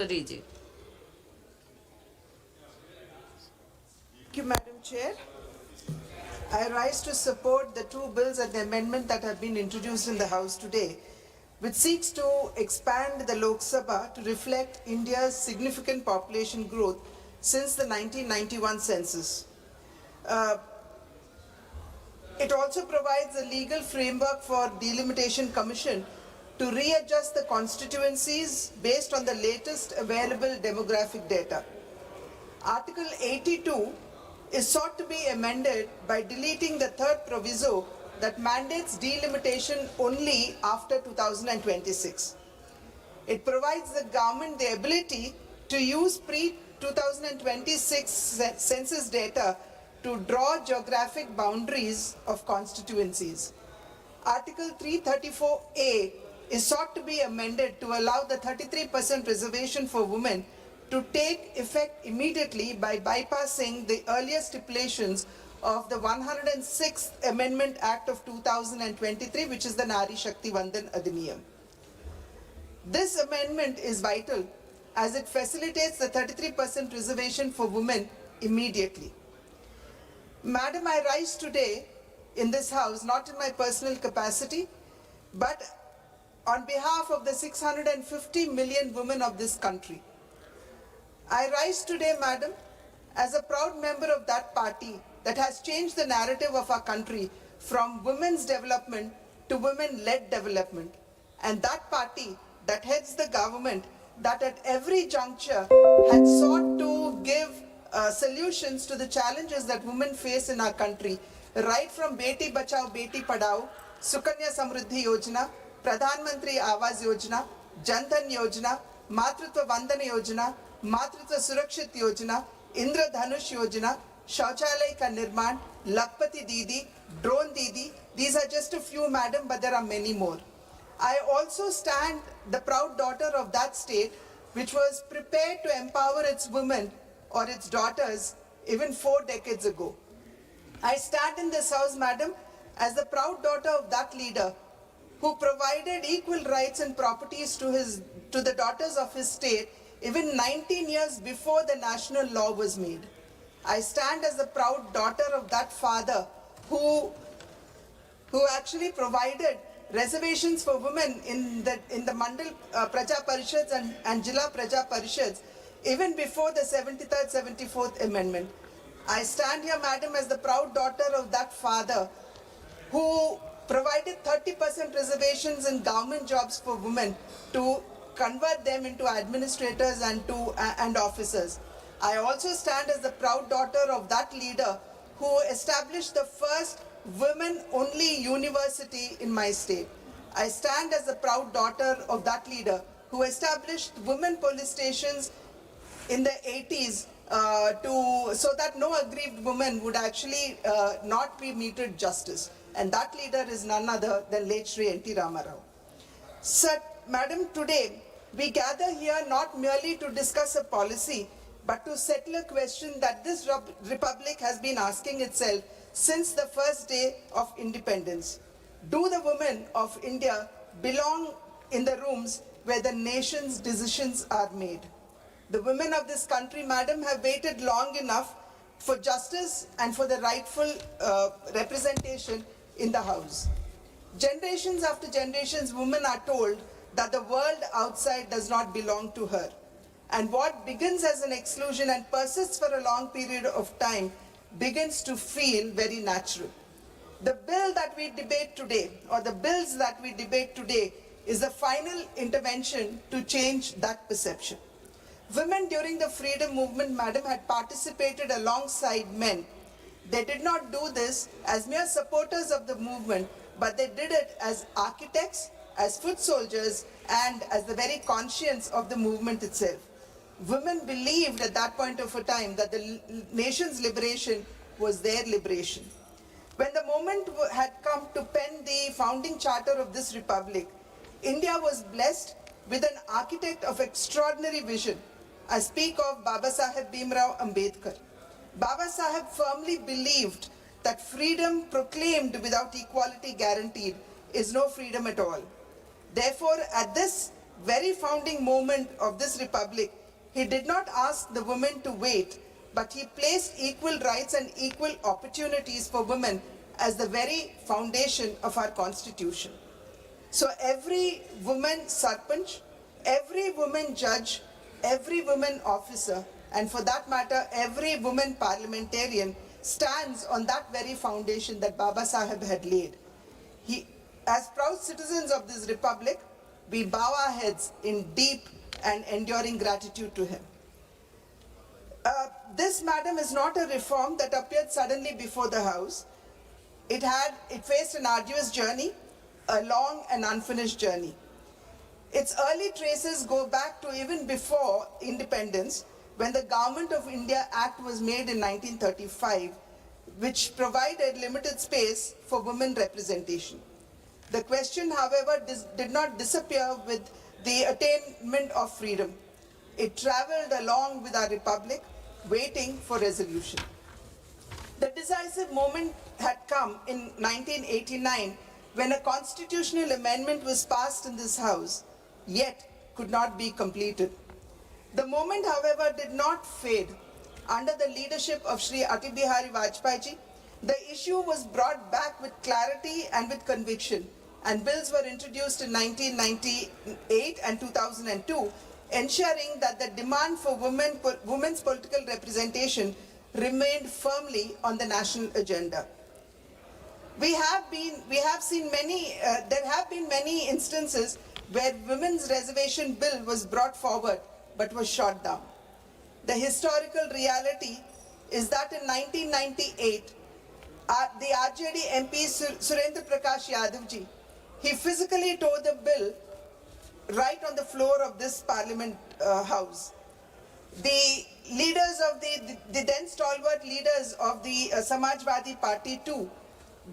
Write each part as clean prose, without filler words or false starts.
Thank you, Madam Chair. I rise to support the two bills and the amendment that have been introduced in the House today, which seeks to expand the Lok Sabha to reflect India's significant population growth since the 1991 census. It also provides a legal framework for Delimitation Commission to readjust the constituencies based on the latest available demographic data. Article 82 is sought to be amended by deleting the third proviso that mandates delimitation only after 2026. It provides the government the ability to use pre-2026 census data to draw geographic boundaries of constituencies. Article 334A is sought to be amended to allow the 33% reservation for women to take effect immediately by bypassing the earlier stipulations of the 106th Amendment Act of 2023, which is the Nari Shakti Vandan Adhiniyam. This amendment is vital as it facilitates the 33% reservation for women immediately. Madam, I rise today in this House, not in my personal capacity, but on behalf of the 650 million women of this country. I rise today, Madam, as a proud member of that party that has changed the narrative of our country from women's development to women-led development. And that party that heads the government that at every juncture had sought to give solutions to the challenges that women face in our country, right from Beti Bachao, Beti Padhao, Sukanya Samruddhi Yojana, Pradhan Mantri Awas Yojana, Jan Dhan Yojana, Matritva Vandana Yojana, Matritva Surakshit Yojana, Indra Dhanush Yojana, Shauchalay Ka Nirman, Lakpati Didi, Drone Didi. These are just a few, Madam, but there are many more. I also stand the proud daughter of that state which was prepared to empower its women or its daughters even 4 decades ago. I stand in this House, Madam, as the proud daughter of that leader who provided equal rights and properties to the daughters of his state even 19 years before the national law was made. I stand as the proud daughter of that father who actually provided reservations for women in the Mandal Praja Parishads and Jilla Praja Parishads even before the 73rd, 74th Amendment. I stand here, Madam, as the proud daughter of that father who provided 30% reservations in government jobs for women to convert them into administrators and officers. I also stand as the proud daughter of that leader who established the first women-only university in my state. I stand as the proud daughter of that leader who established women police stations in the 80s so that no aggrieved woman would actually not be meted justice. And that leader is none other than late Shri N.T. Ramarao. Sir, Madam, today we gather here not merely to discuss a policy, but to settle a question that this republic has been asking itself since the first day of independence. Do the women of India belong in the rooms where the nation's decisions are made? The women of this country, Madam, have waited long enough for justice and for the rightful representation in the House. Generations after generations, women are told that the world outside does not belong to her. And what begins as an exclusion and persists for a long period of time begins to feel very natural. The bill that we debate today, or the bills that we debate today, is the final intervention to change that perception. Women during the freedom movement, Madam, had participated alongside men. They did not do this as mere supporters of the movement, but they did it as architects, as foot soldiers, and as the very conscience of the movement itself. Women believed at that point of a time that the nation's liberation was their liberation. When the moment had come to pen the founding charter of this republic, India was blessed with an architect of extraordinary vision. I speak of Baba Saheb Bhimrao Ambedkar. Baba Saheb firmly believed that freedom proclaimed without equality guaranteed is no freedom at all. Therefore, at this very founding moment of this republic, he did not ask the women to wait, but he placed equal rights and equal opportunities for women as the very foundation of our constitution. So every woman sarpanch, every woman judge, every woman officer, and for that matter, every woman parliamentarian stands on that very foundation that Baba Saheb had laid. As proud citizens of this republic, we bow our heads in deep and enduring gratitude to him. This, madam, is not a reform that appeared suddenly before the House. It faced an arduous journey, a long and unfinished journey. Its early traces go back to even before independence, when the Government of India Act was made in 1935, which provided limited space for women representation. The question, however, did not disappear with the attainment of freedom. It traveled along with our republic, waiting for resolution. The decisive moment had come in 1989 when a constitutional amendment was passed in this House, yet could not be completed. The moment, however, did not fade. Under the leadership of Shri Atal Bihari Vajpayee ji, the issue was brought back with clarity and with conviction, and bills were introduced in 1998 and 2002, ensuring that the demand for women's political representation remained firmly on the national agenda. There have been many instances where women's reservation bill was brought forward but was shot down. The historical reality is that in 1998, the RJD MP Surendra Prakash Yadav ji, he physically tore the bill right on the floor of this Parliament House. The leaders of the then stalwart leaders of the Samajwadi Party too,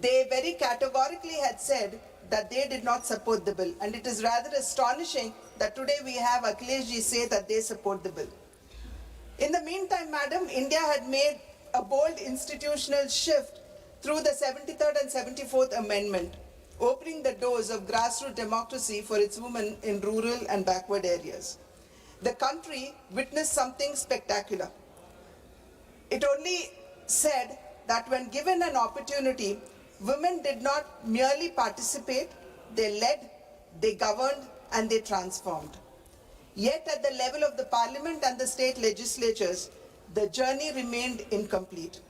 they very categorically had said that they did not support the bill. And it is rather astonishing that today we have Akhilesh ji say that they support the bill. In the meantime, madam, India had made a bold institutional shift through the 73rd and 74th Amendment, opening the doors of grassroots democracy for its women in rural and backward areas. The country witnessed something spectacular. It only said that when given an opportunity, women did not merely participate, they led, they governed, and they transformed. Yet at the level of the parliament and the state legislatures, the journey remained incomplete.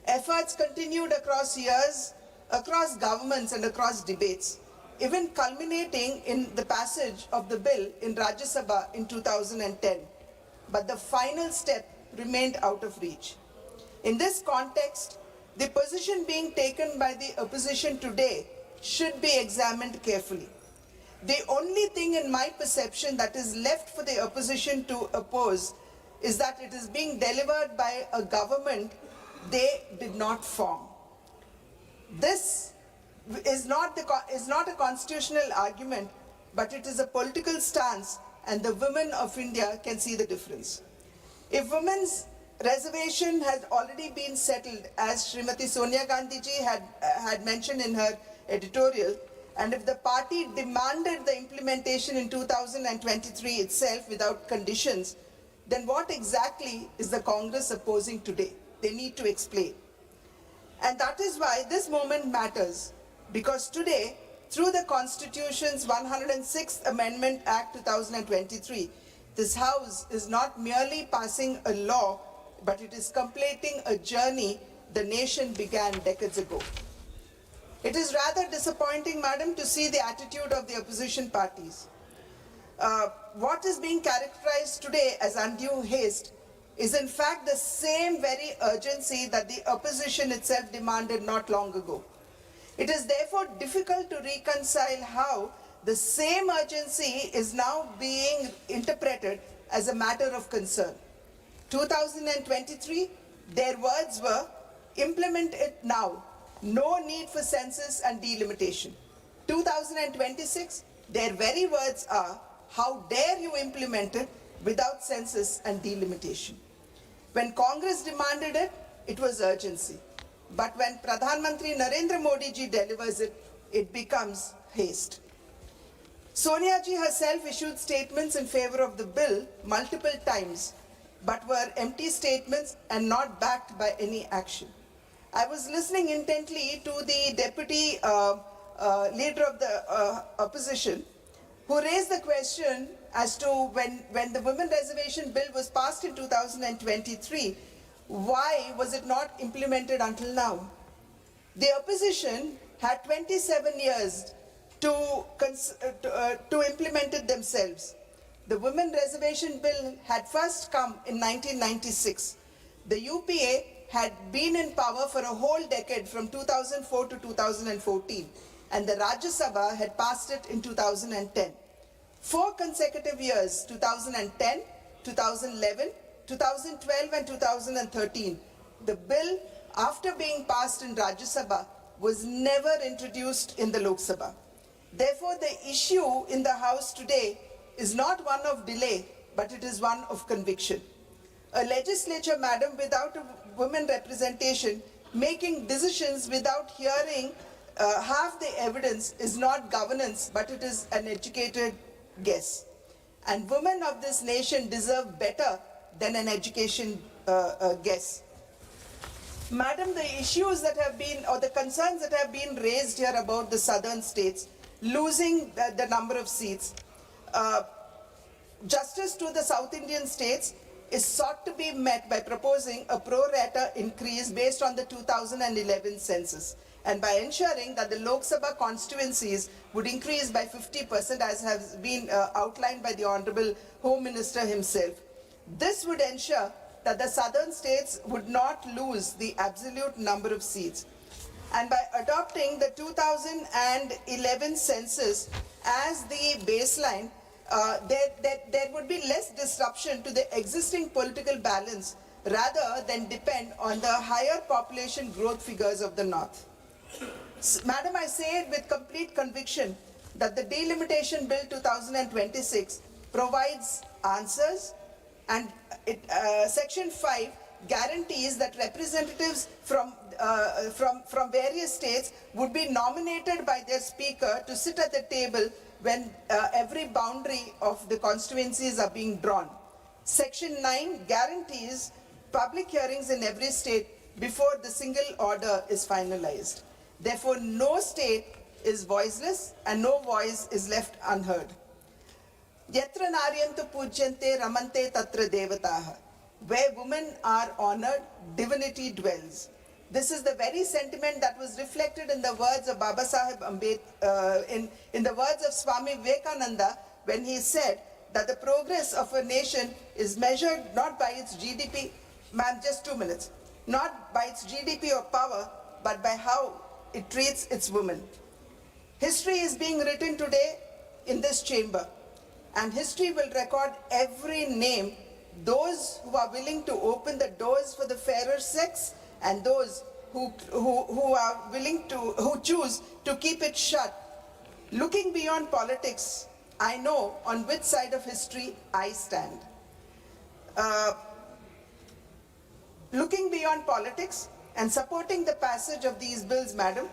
Efforts continued across years, across governments and across debates, even culminating in the passage of the bill in Rajya Sabha in 2010. But the final step remained out of reach. In this context, the position being taken by the opposition today should be examined carefully. The only thing in my perception that is left for the opposition to oppose is that it is being delivered by a government they did not form. This is not a constitutional argument, but it is a political stance, and the women of India can see the difference. If women's reservation has already been settled, as Srimati Sonia Gandhi ji had mentioned in her editorial, and if the party demanded the implementation in 2023 itself without conditions, then what exactly is the Congress opposing today? They need to explain. And that is why this moment matters, because today, through the Constitution's 106th Amendment Act 2023, this House is not merely passing a law, but it is completing a journey the nation began decades ago. It is rather disappointing, madam, to see the attitude of the opposition parties. What is being characterized today as undue haste is in fact the same very urgency that the opposition itself demanded not long ago. It is therefore difficult to reconcile how the same urgency is now being interpreted as a matter of concern. 2023, their words were, implement it now, no need for census and delimitation. 2026, their very words are, how dare you implement it without census and delimitation. When Congress demanded it, it was urgency. But when Pradhan Mantri Narendra Modi ji delivers it, it becomes haste. Sonia ji herself issued statements in favor of the bill multiple times, but were empty statements and not backed by any action. I was listening intently to the deputy leader of the opposition, who raised the question as to when the women reservation bill was passed in 2023, why was it not implemented until now? The opposition had 27 years to implement it themselves. The women reservation bill had first come in 1996. The UPA had been in power for a whole decade from 2004 to 2014, and the Rajya Sabha had passed it in 2010. 4 consecutive years, 2010, 2011, 2012 and 2013, the bill, after being passed in Rajya Sabha, was never introduced in the Lok Sabha. Therefore, the issue in the House today is not one of delay, but it is one of conviction. A legislature, madam, without a women representation, making decisions without hearing half the evidence is not governance, but it is an educated guess. And women of this nation deserve better than an education guess. Madam, the issues that have been, or the concerns that have been raised here about the southern states losing the number of seats, justice to the South Indian states is sought to be met by proposing a pro rata increase based on the 2011 census, and by ensuring that the Lok Sabha constituencies would increase by 50%, as has been outlined by the Honorable Home Minister himself. This would ensure that the southern states would not lose the absolute number of seats. And by adopting the 2011 census as the baseline, there would be less disruption to the existing political balance rather than depend on the higher population growth figures of the north. Madam, I say it with complete conviction that the Delimitation Bill 2026 provides answers, and Section 5 guarantees that representatives from various states would be nominated by their speaker to sit at the table when every boundary of the constituencies are being drawn. Section 9 guarantees public hearings in every state before the single order is finalized. Therefore, no state is voiceless and no voice is left unheard. Yatra naryantu pujyante ramante tatra devataha. Where women are honored, divinity dwells. This is the very sentiment that was reflected in the words of Baba Sahib Ambedkar, in the words of Swami Vivekananda, when he said that the progress of a nation is measured not by its GDP, ma'am, just 2 minutes, not by its GDP or power, but by how it treats its women. History is being written today in this chamber, and history will record every name, those who are willing to open the doors for the fairer sex and those who choose to keep it shut. Looking beyond politics, I know on which side of history I stand. Looking beyond politics and supporting the passage of these bills, madam,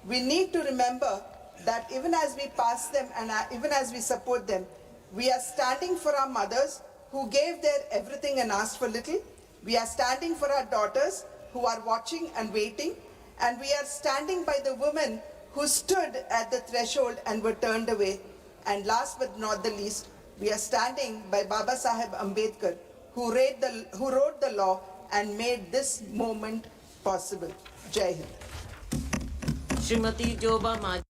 we need to remember that even as we pass them and even as we support them, we are standing for our mothers who gave their everything and asked for little. We are standing for our daughters who are watching and waiting. And we are standing by the women who stood at the threshold and were turned away. And last but not the least, we are standing by Baba Sahib Ambedkar, who wrote the law and made this moment possible. Jai Hind. Shrimati Joba Maji.